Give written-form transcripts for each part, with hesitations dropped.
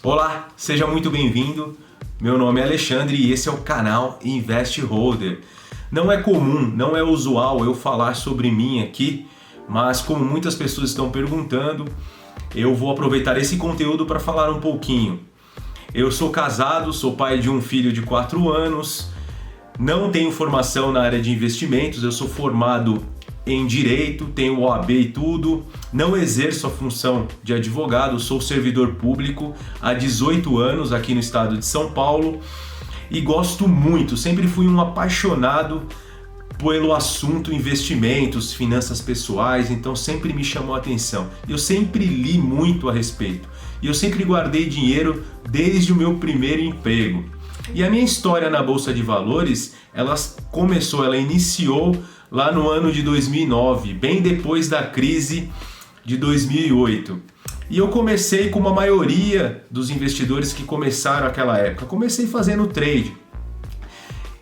Olá, seja muito bem-vindo. Meu nome é Alexandre e esse é o canal Invest Holder. Não é comum, não é usual eu falar sobre mim aqui, mas como muitas pessoas estão perguntando, eu vou aproveitar esse conteúdo para falar um pouquinho. Eu sou casado, sou pai de um filho de 4 anos, não tenho formação na área de investimentos, eu sou formado em Direito, tenho OAB e tudo, não exerço a função de advogado, sou servidor público há 18 anos aqui no estado de São Paulo e gosto muito, sempre fui um apaixonado pelo assunto investimentos, finanças pessoais, então sempre me chamou a atenção. Eu sempre li muito a respeito e eu sempre guardei dinheiro desde o meu primeiro emprego. E a minha história na Bolsa de Valores, ela iniciou lá no ano de 2009, bem depois da crise de 2008. E eu comecei como a maioria dos investidores que começaram naquela época. Comecei fazendo trade.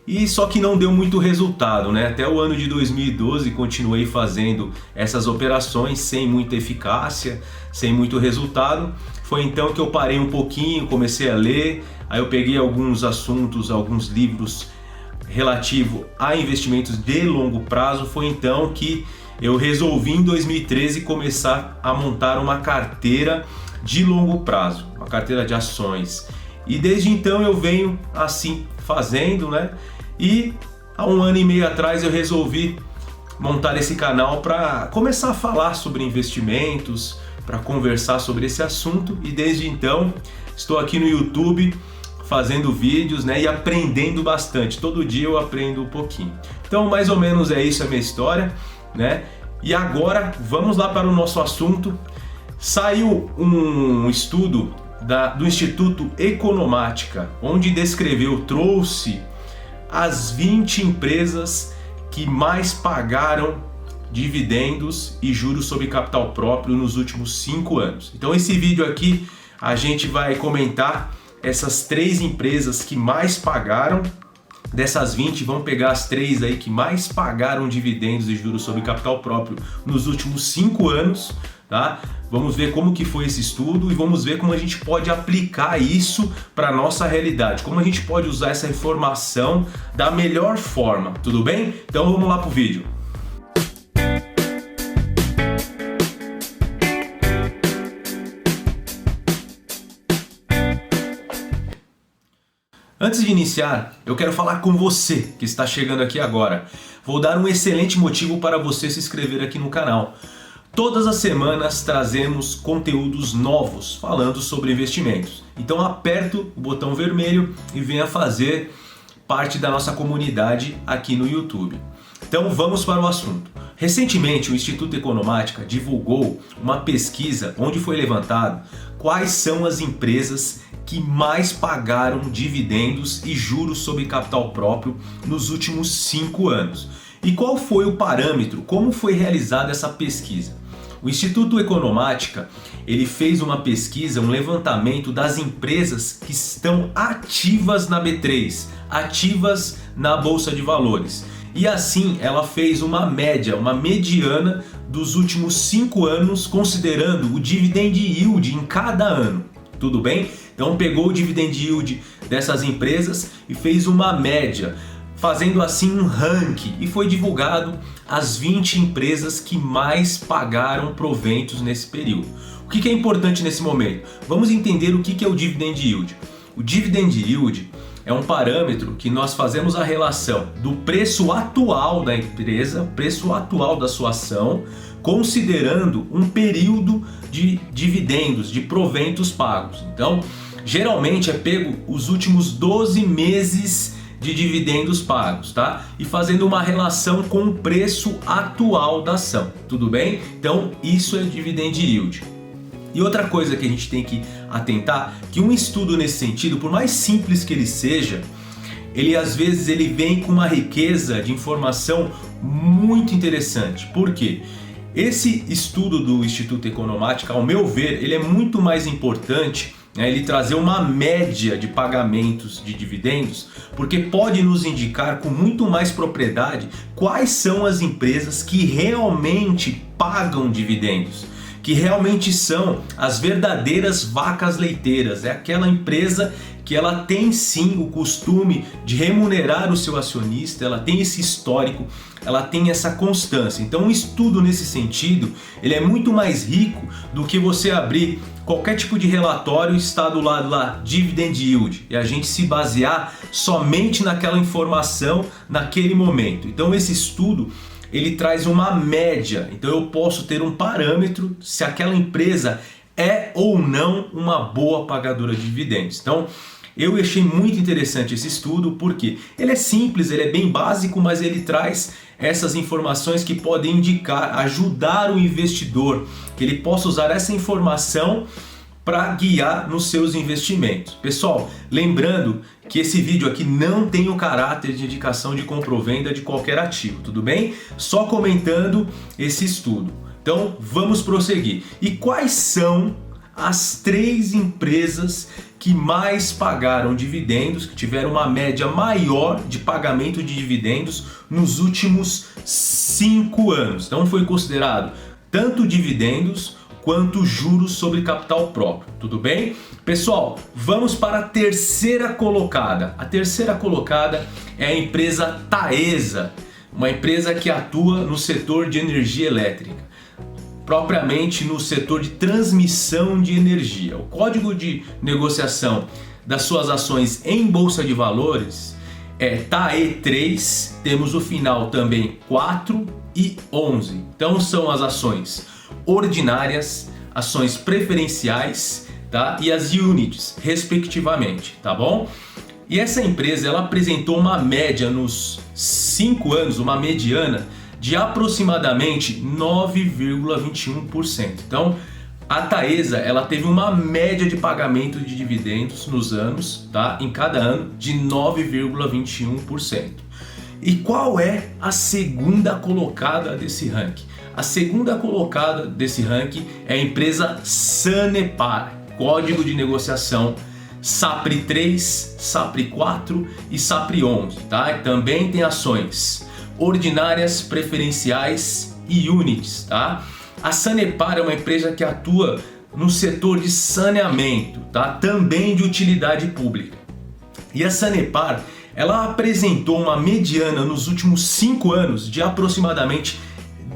E só que não deu muito resultado, né? Até o ano de 2012 continuei fazendo essas operações sem muita eficácia, sem muito resultado. Foi então que eu parei um pouquinho, comecei a ler, aí eu peguei alguns assuntos, alguns livros relativo a investimentos de longo prazo. Foi então que eu resolvi em 2013 começar a montar uma carteira de longo prazo, uma carteira de ações. E desde então eu venho assim fazendo, né? E há 1 ano e meio atrás eu resolvi montar esse canal para começar a falar sobre investimentos, para conversar sobre esse assunto. E desde então estou aqui no YouTube fazendo vídeos, né, e aprendendo bastante. Todo dia eu aprendo um pouquinho. Então, mais ou menos é isso a minha história, né? E agora vamos lá para o nosso assunto. Saiu um estudo do Instituto Economática, onde trouxe as 20 empresas que mais pagaram dividendos e juros sobre capital próprio nos últimos 5 anos. Então, esse vídeo aqui a gente vai comentar essas 3 empresas que mais pagaram. Dessas 20, vamos pegar as 3 aí que mais pagaram dividendos e juros sobre capital próprio nos últimos 5 anos, tá? Vamos ver como que foi esse estudo e vamos ver como a gente pode aplicar isso para a nossa realidade, como a gente pode usar essa informação da melhor forma, tudo bem? Então vamos lá pro vídeo. Antes de iniciar, eu quero falar com você que está chegando aqui agora. Vou dar um excelente motivo para você se inscrever aqui no canal. Todas as semanas trazemos conteúdos novos falando sobre investimentos. Então aperta o botão vermelho e venha fazer parte da nossa comunidade aqui no YouTube. Então vamos para o assunto. Recentemente o Instituto Economática divulgou uma pesquisa onde foi levantado quais são as empresas que mais pagaram dividendos e juros sobre capital próprio nos últimos 5 anos. E qual foi o parâmetro? Como foi realizada essa pesquisa? O Instituto Economática ele fez uma pesquisa, um levantamento das empresas que estão ativas na B3, ativas na Bolsa de Valores. E assim ela fez uma média, uma mediana dos últimos 5 anos, considerando o dividend yield em cada ano. Tudo bem? Então pegou o dividend yield dessas empresas e fez uma média, fazendo assim um ranking, e foi divulgado as 20 empresas que mais pagaram proventos nesse período. O que é importante nesse momento? Vamos entender o que é o dividend yield. O dividend yield é um parâmetro que nós fazemos a relação do preço atual da empresa, preço atual da sua ação, considerando um período de dividendos, de proventos pagos. Então, geralmente é pego os últimos 12 meses de dividendos pagos, tá? E fazendo uma relação com o preço atual da ação, tudo bem? Então, isso é dividend yield. E outra coisa que a gente tem que atentar, que um estudo nesse sentido, por mais simples que ele seja, ele às vezes vem com uma riqueza de informação muito interessante. Por quê? Esse estudo do Instituto Economática, ao meu ver, ele é muito mais importante, né, ele trazer uma média de pagamentos de dividendos, porque pode nos indicar com muito mais propriedade quais são as empresas que realmente pagam dividendos. que realmente são as verdadeiras vacas leiteiras. É aquela empresa que ela tem sim o costume de remunerar o seu acionista, ela tem esse histórico, ela tem essa constância. Então um estudo nesse sentido, ele é muito mais rico do que você abrir qualquer tipo de relatório e está do lado lá, dividend yield, e a gente se basear somente naquela informação naquele momento. Então esse estudo, ele traz uma média, então eu posso ter um parâmetro se aquela empresa é ou não uma boa pagadora de dividendos. Então eu achei muito interessante esse estudo porque ele é simples, ele é bem básico, mas ele traz essas informações que podem indicar, ajudar o investidor, que ele possa usar essa informação para guiar nos seus investimentos. Pessoal, lembrando que esse vídeo aqui não tem o caráter de indicação de compra ou venda de qualquer ativo, tudo bem? Só comentando esse estudo. Então vamos prosseguir. E quais são as 3 empresas que mais pagaram dividendos, que tiveram uma média maior de pagamento de dividendos nos últimos 5 anos? Então foi considerado tanto dividendos quanto juros sobre capital próprio, tudo bem? Pessoal, vamos para a terceira colocada. A terceira colocada é a empresa Taesa, uma empresa que atua no setor de energia elétrica, propriamente no setor de transmissão de energia. O código de negociação das suas ações em bolsa de valores é TAE3, temos o final também 4 e 11. Então são as ações ordinárias, ações preferenciais, tá? E as units, respectivamente, tá bom? E essa empresa, ela apresentou uma média nos 5 anos, uma mediana de aproximadamente 9,21%. Então, a Taesa, ela teve uma média de pagamento de dividendos nos anos, tá? Em cada ano, de 9,21%. E qual é a segunda colocada desse ranking? A segunda colocada desse ranking é a empresa Sanepar, código de negociação SAPRE 3, SAPRE 4 e SAPRE 11, tá? Também tem ações ordinárias, preferenciais e units, tá? A Sanepar é uma empresa que atua no setor de saneamento, tá? Também de utilidade pública. E a Sanepar, ela apresentou uma mediana nos últimos 5 anos de aproximadamente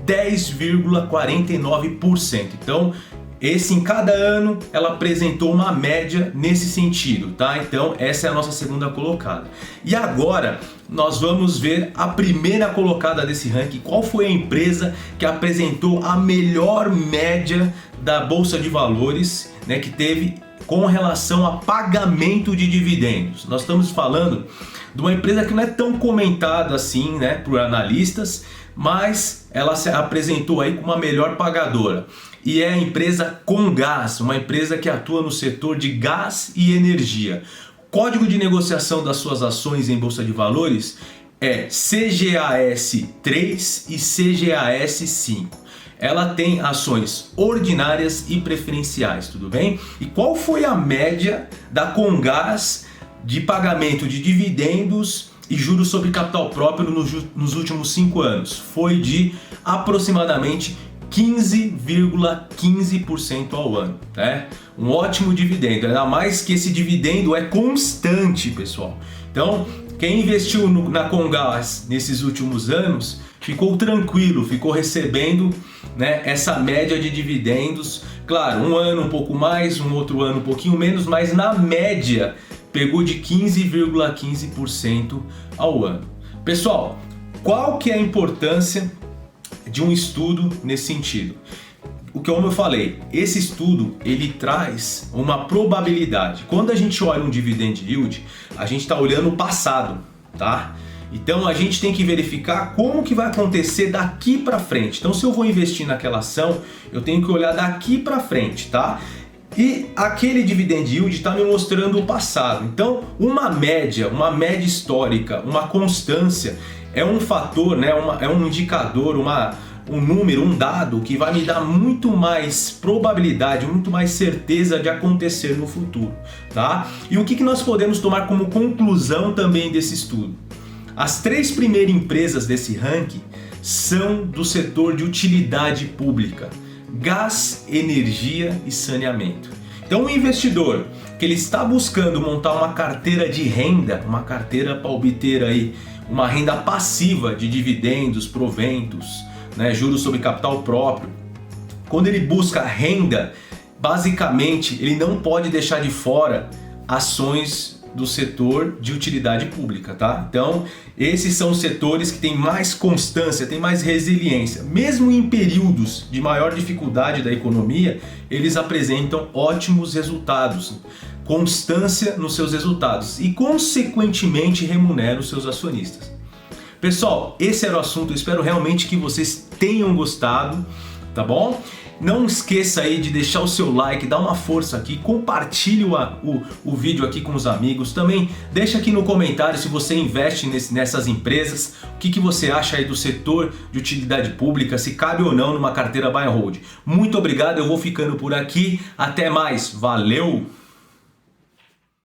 10,49%. Então, em cada ano ela apresentou uma média nesse sentido, tá? Então, essa é a nossa segunda colocada. E agora nós vamos ver a primeira colocada desse ranking. Qual foi a empresa que apresentou a melhor média da Bolsa de Valores, né, que teve com relação a pagamento de dividendos? Nós estamos falando de uma empresa que não é tão comentada assim, né, por analistas, mas ela se apresentou aí como a melhor pagadora. E é a empresa Comgás, uma empresa que atua no setor de gás e energia. Código de negociação das suas ações em Bolsa de Valores é CGAS 3 e CGAS 5. Ela tem ações ordinárias e preferenciais, tudo bem? E qual foi a média da Comgás de pagamento de dividendos e juros sobre capital próprio nos últimos 5 anos? Foi de aproximadamente 15,15% ao ano, né? Um ótimo dividendo, ainda mais que esse dividendo é constante, pessoal. Então, quem investiu na Comgás nesses últimos anos ficou tranquilo, ficou recebendo, né, essa média de dividendos. Claro, um ano um pouco mais, um outro ano um pouquinho menos, mas na média pegou de 15,15% ao ano. Pessoal, qual que é a importância de um estudo nesse sentido? Como eu falei, esse estudo ele traz uma probabilidade. Quando a gente olha um dividend yield, a gente está olhando o passado, tá? Então a gente tem que verificar como que vai acontecer daqui para frente. Então se eu vou investir naquela ação, eu tenho que olhar daqui para frente, tá? E aquele dividend yield está me mostrando o passado. Então uma média histórica, uma constância é um fator, né? É um indicador, um número, um dado que vai me dar muito mais probabilidade, muito mais certeza de acontecer no futuro, tá? E o que nós podemos tomar como conclusão também desse estudo? As 3 primeiras empresas desse ranking são do setor de utilidade pública. gás, energia e saneamento. Então o investidor que ele está buscando montar uma carteira de renda, uma carteira para obter aí uma renda passiva de dividendos, proventos, né, juros sobre capital próprio, quando ele busca renda, basicamente ele não pode deixar de fora ações do setor de utilidade pública, tá? Então, esses são os setores que têm mais constância, têm mais resiliência. Mesmo em períodos de maior dificuldade da economia, eles apresentam ótimos resultados, constância nos seus resultados e, consequentemente, remuneram os seus acionistas. Pessoal, esse era o assunto. Eu espero realmente que vocês tenham gostado, tá bom? Não esqueça aí de deixar o seu like, dar uma força aqui, compartilhe o vídeo aqui com os amigos. Também deixa aqui no comentário se você investe nessas empresas, o que você acha aí do setor de utilidade pública, se cabe ou não numa carteira buy and hold. Muito obrigado, eu vou ficando por aqui. Até mais, valeu!